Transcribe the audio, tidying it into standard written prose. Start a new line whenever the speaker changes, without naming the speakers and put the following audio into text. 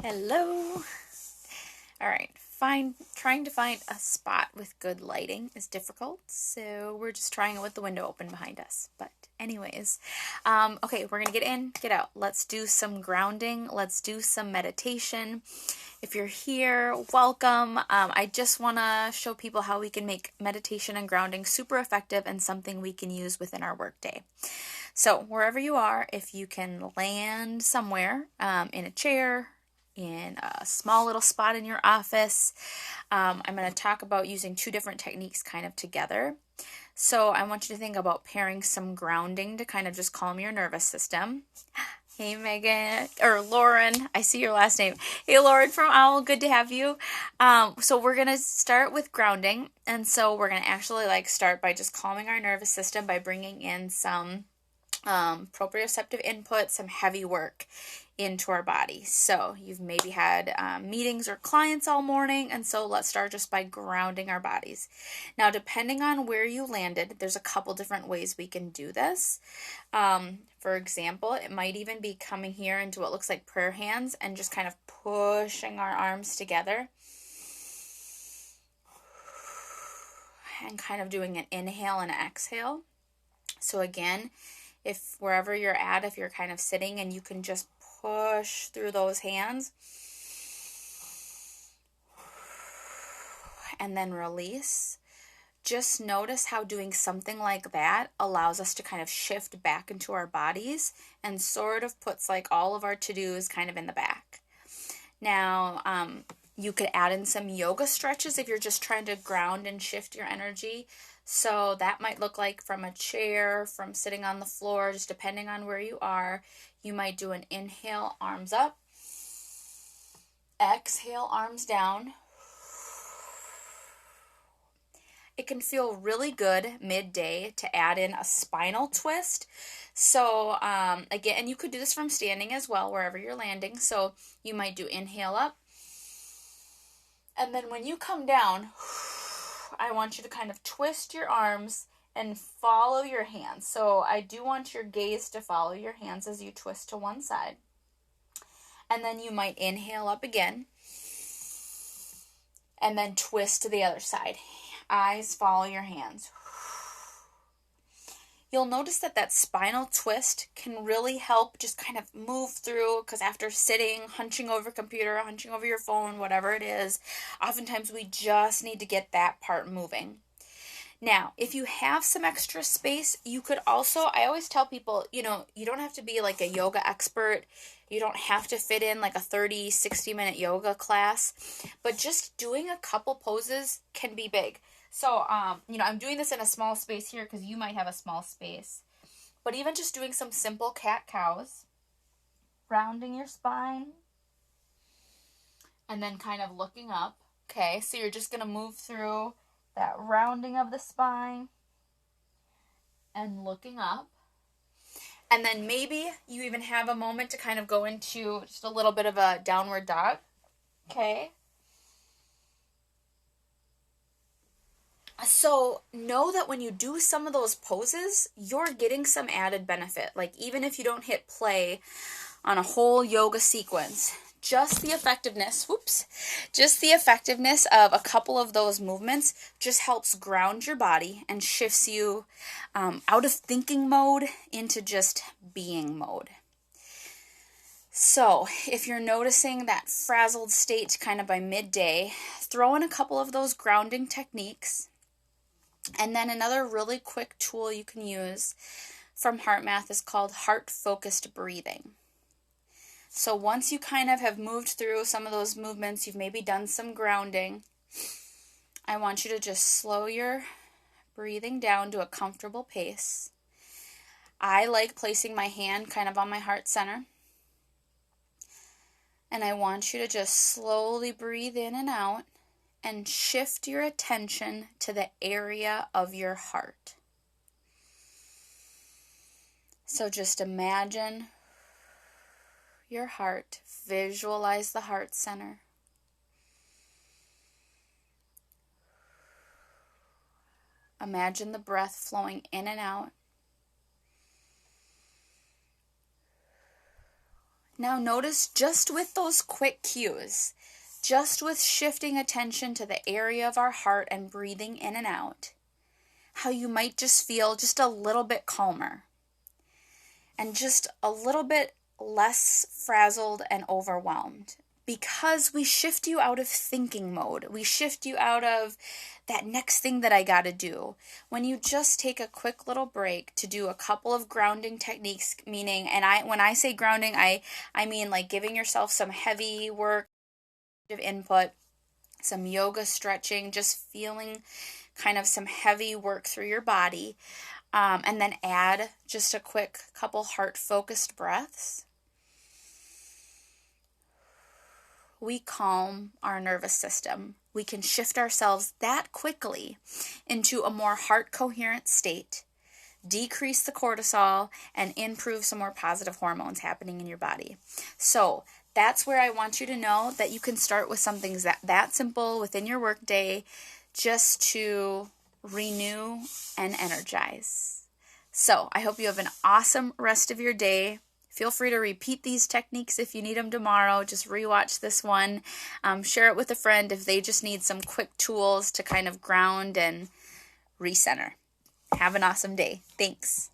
Hello. All right. Trying to find a spot with good lighting is difficult, so we're just trying it with the window open behind us. But anyways, okay, we're gonna get in, get out. Let's do some grounding. Let's do some meditation. If you're here, welcome. I just want to show people how we can make meditation and grounding super effective and something we can use within our workday. So wherever you are, if you can land somewhere, in a chair, in a small little spot in your office. I'm going to talk about using two different techniques kind of together. So I want you to think about pairing some grounding to kind of just calm your nervous system. Hey Megan, or Lauren, I see your last name. Hey Lauren from Owl, good to have you. So we're going to start with grounding. And so we're going to actually start by just calming our nervous system by bringing in some proprioceptive input, some heavy work into our body. So you've maybe had meetings or clients all morning, and so let's start just by grounding our bodies. Now, depending on where you landed, there's a couple different ways we can do this. For example, it might even be coming here into what looks like prayer hands and just kind of pushing our arms together and kind of doing an inhale and exhale. So again, if wherever you're at, if you're kind of sitting and you can just push through those hands and then release, just notice how doing something like that allows us to kind of shift back into our bodies and sort of puts all of our to-dos kind of in the back. Now, you could add in some yoga stretches if you're just trying to ground and shift your energy. So that might look like from a chair, from sitting on the floor, just depending on where you are. You might do an inhale, arms up. Exhale, arms down. It can feel really good midday to add in a spinal twist. So again, and you could do this from standing as well, wherever you're landing. So you might do inhale up. And then when you come down, I want you to kind of twist your arms and follow your hands. So I do want your gaze to follow your hands as you twist to one side. And then you might inhale up again. And then twist to the other side. Eyes follow your hands. You'll notice that spinal twist can really help just kind of move through, because after sitting, hunching over a computer, hunching over your phone, whatever it is, oftentimes we just need to get that part moving. Now, if you have some extra space, you could also, I always tell people, you don't have to be like a yoga expert. You don't have to fit in like a 30, 60-minute yoga class, but just doing a couple poses can be big. So, I'm doing this in a small space here because you might have a small space. But even just doing some simple cat-cows, rounding your spine, and then kind of looking up. Okay, so you're just going to move through that rounding of the spine and looking up. And then maybe you even have a moment to kind of go into just a little bit of a downward dog. Okay. So know that when you do some of those poses, you're getting some added benefit. Like even if you don't hit play on a whole yoga sequence, just the effectiveness of a couple of those movements just helps ground your body and shifts you out of thinking mode into just being mode. So if you're noticing that frazzled state kind of by midday, throw in a couple of those grounding techniques. And then another really quick tool you can use from HeartMath is called heart-focused breathing. So once you kind of have moved through some of those movements, you've maybe done some grounding, I want you to just slow your breathing down to a comfortable pace. I like placing my hand kind of on my heart center. And I want you to just slowly breathe in and out and shift your attention to the area of your heart. So just imagine your heart. Visualize the heart center. Imagine the breath flowing in and out. Now notice just with those quick cues, just with shifting attention to the area of our heart and breathing in and out, how you might just feel just a little bit calmer and just a little bit less frazzled and overwhelmed. Because we shift you out of thinking mode. We shift you out of that next thing that I got to do. When you just take a quick little break to do a couple of grounding techniques, meaning, and when I say grounding, I mean like giving yourself some heavy work, input, some yoga stretching, just feeling kind of some heavy work through your body, and then add just a quick couple heart-focused breaths. We calm our nervous system. We can shift ourselves that quickly into a more heart-coherent state, decrease the cortisol, and improve some more positive hormones happening in your body. So that's where I want you to know that you can start with something that simple within your workday just to renew and energize. So I hope you have an awesome rest of your day. Feel free to repeat these techniques if you need them tomorrow. Just rewatch this one. Share it with a friend if they just need some quick tools to kind of ground and recenter. Have an awesome day. Thanks.